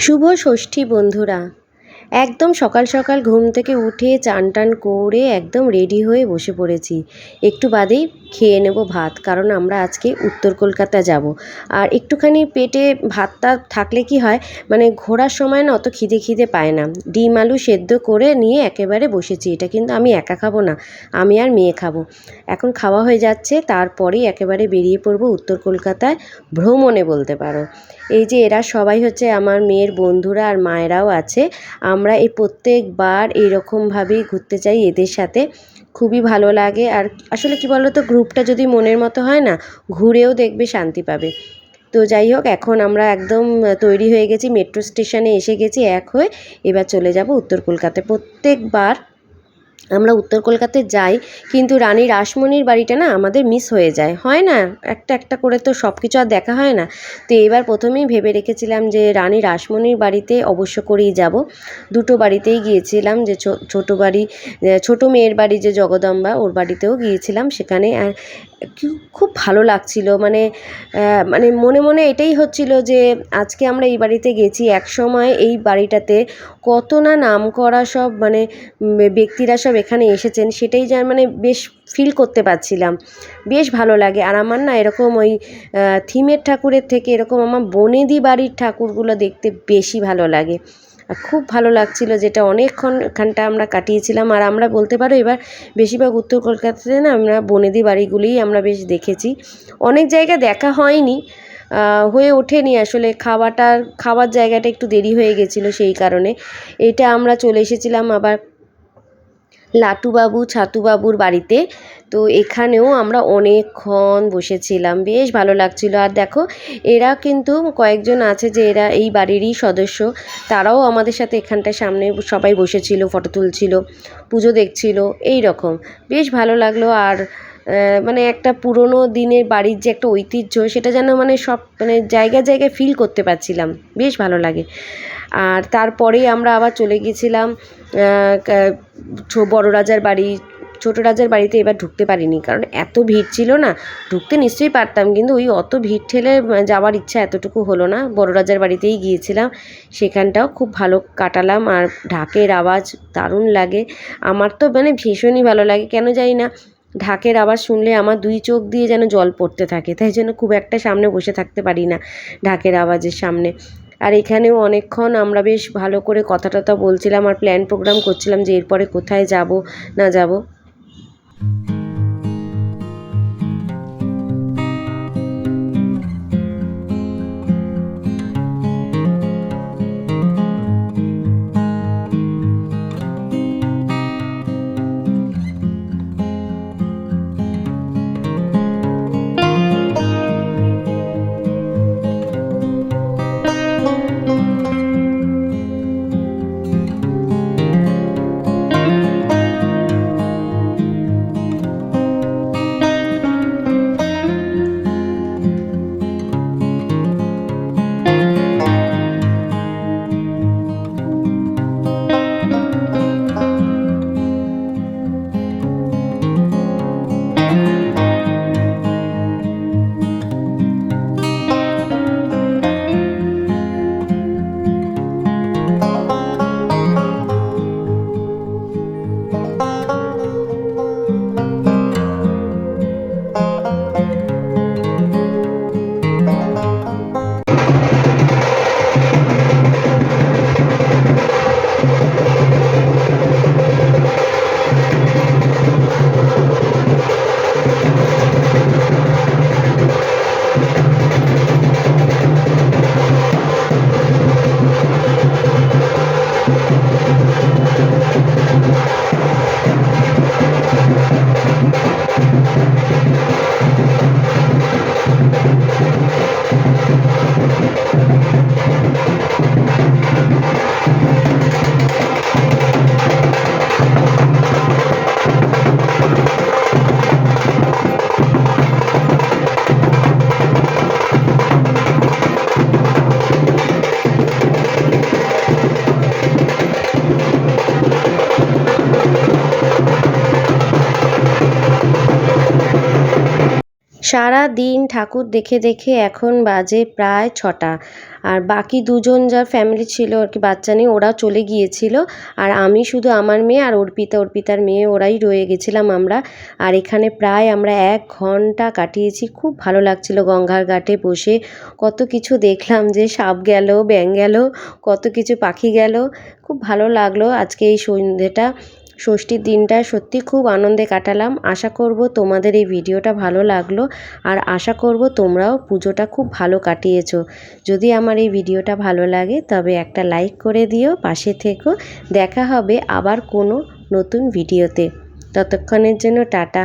শুভ ষষ্ঠী বন্ধুরা। একদম সকাল সকাল ঘুম থেকে উঠে চান টান করে একদম রেডি হয়ে বসে পড়েছি। একটু বাদেই খেয়ে নেব ভাত, কারণ আমরা আজকে উত্তর কলকাতা যাব। আর একটুখানি পেটে ভাতটা থাকলে কি হয়, মানে ঘোরার সময় না অত খিদে খিদে পায় না। ডিম আলু সেদ্ধ করে নিয়ে একেবারে বসেছি। এটা কিন্তু আমি একা খাবো না, আমি আর মেয়ে খাবো। এখন খাওয়া হয়ে যাচ্ছে, তারপরেই একেবারে বেরিয়ে পড়বো উত্তর কলকাতায় ভ্রমণে বলতে পারো। এই যে এরা সবাই হচ্ছে আমার মেয়ের বন্ধুরা, আর মায়েরাও আছে। আমরা এই প্রত্যেকবার এইরকমভাবেই ঘুরতে যাই এদের সাথে। খুবই ভালো লাগে। আর আসলে কি বলো তো, গ্রুপটা যদি মনের মতো হয় না, ঘুরেও দেখবে শান্তি পাবে। তো যাই হোক, এখন আমরা একদম তৈরি হয়ে গেছি, মেট্রো স্টেশনে এসে গেছি এক হয়ে। এবার চলে যাব উত্তর কলকাতায়। প্রত্যেকবার আমরা উত্তর কলকাতায় যাই, কিন্তু রানী রাসমণির বাড়িটা না আমাদের মিস হয়ে যায়, হয় না? একটা একটা করে তো সব কিছু আর দেখা হয় না। তো এবার প্রথমেই ভেবে রেখেছিলাম যে রানী রাসমণির বাড়িতে অবশ্য করেই যাব। দুটো বাড়িতেই গিয়েছিলাম, যে ছোটো বাড়ি, ছোটো মেয়ের বাড়ি যে জগদম্বা, ওর বাড়িতেও গিয়েছিলাম সেখানে। আর খুব ভালো লাগছিল, মানে মনে মনে এটাই হচ্ছিল যে আজকে আমরা এই বাড়িতে গেছি। একসময় এই বাড়িটাতে কত না নাম করা সব ব্যক্তিরা সব এখানে এসেছেন, সেটাই যেন বেশ ফিল করতে পারছিলাম। বেশ ভালো লাগে। আর আমার না এরকম ওই থিমের ঠাকুরের থেকে এরকম আমার বনেদি বাড়ির ঠাকুরগুলো দেখতে বেশি ভালো লাগে। আর খুব ভালো লাগছিল, যেটা অনেকক্ষণ এখানটা আমরা কাটিয়েছিলাম। আর আমরা বলতে পারো এবার বেশিরভাগ উত্তর কলকাতাতে না আমরা বনেদি বাড়িগুলিই আমরা বেশ দেখেছি। অনেক জায়গা দেখা হয়নি, হয়ে ওঠেনি আসলে। খাওয়ার জায়গাটা একটু দেরি হয়ে গেছিলো, সেই কারণে এটা আমরা চলে এসেছিলাম আবার লাটুবাবু ছাতুবাবুর বাড়িতে। তো এখানেও আমরা অনেকক্ষণ বসেছিলাম, বেশ ভালো লাগছিল। আর দেখো, এরা কিন্তু কয়েকজন আছে যে এরা এই বাড়িরই সদস্য, তারাও আমাদের সাথে এখানটায় সামনে সবাই বসেছিল, ফটো তুলছিল, পুজো দেখছিল, এই রকম বেশ ভালো লাগলো। আর একটা পুরনো দিনের বাড়ির যে একটা ঐতিহ্য, সেটা যেন সব জায়গায় জায়গায় ফিল করতে পারছিলাম, বেশ ভালো লাগে। আর তারপরেই আমরা আবার চলে গিয়েছিলাম বড় রাজার বাড়ি। ছোটো রাজার বাড়িতে এবার ঢুকতে পারিনি, কারণ এত ভিড় ছিল না। ঢুকতে নিশ্চয়ই পারতাম, কিন্তু ওই অত ভিড় ঠেলে যাওয়ার ইচ্ছা এতটুকু হলো না। বড় রাজার বাড়িতেই গিয়েছিলাম, সেখানটাও খুব ভালো কাটালাম। আর ঢাকের আওয়াজ দারুণ লাগে, আমার তো ভীষণই ভালো লাগে। কেন জানি না, ঢাকের আওয়াজ শুনলে আমার দুই চোখ দিয়ে যেন জল পড়তে থাকে, তাই জন্য খুব একটা সামনে বসে থাকতে পারি না ঢাকের আওয়াজের সামনে। আর এখানেও অনেকক্ষণ আমরা বেশ ভালো করে কথা টথা বলছিলাম, আর প্ল্যান প্রোগ্রাম করছিলাম যে এরপরে কোথায় যাব না যাব। সারা দিন ঠাকুর দেখে দেখে এখন বাজে প্রায় 6টা। আর বাকি দুজন যার ফ্যামিলি ছিল আর কি, বাচ্চা নিয়ে, ওরা চলে গিয়েছিল। আর আমি শুধু আমার মেয়ে আর অর্পিতার মেয়ে, ওরাই রয়ে গেছিলাম আমরা। আর এখানে প্রায় আমরা 1 ঘন্টা কাটিয়েছি। খুব ভালো লাগছিল গঙ্গার ঘাটে বসে। কত কিছু দেখলাম, যে সাপ গেল, ব্যাঙ গেল, কত কিছু পাখি গেল। খুব ভালো লাগলো আজকে এই সন্ধ্যেটা, ষষ্ঠীর দিনটা সত্যি খুব আনন্দে কাটালাম। আশা করব তোমাদের এই ভিডিওটা ভালো লাগলো, আর আশা করব তোমরাও পুজোটা খুব ভালো কাটিয়েছো। যদি আমার এই ভিডিওটা ভালো লাগে তবে একটা লাইক করে দিও, পাশে থেকো। দেখা হবে আবার কোনো নতুন ভিডিওতে। ততক্ষণের জন্য টাটা।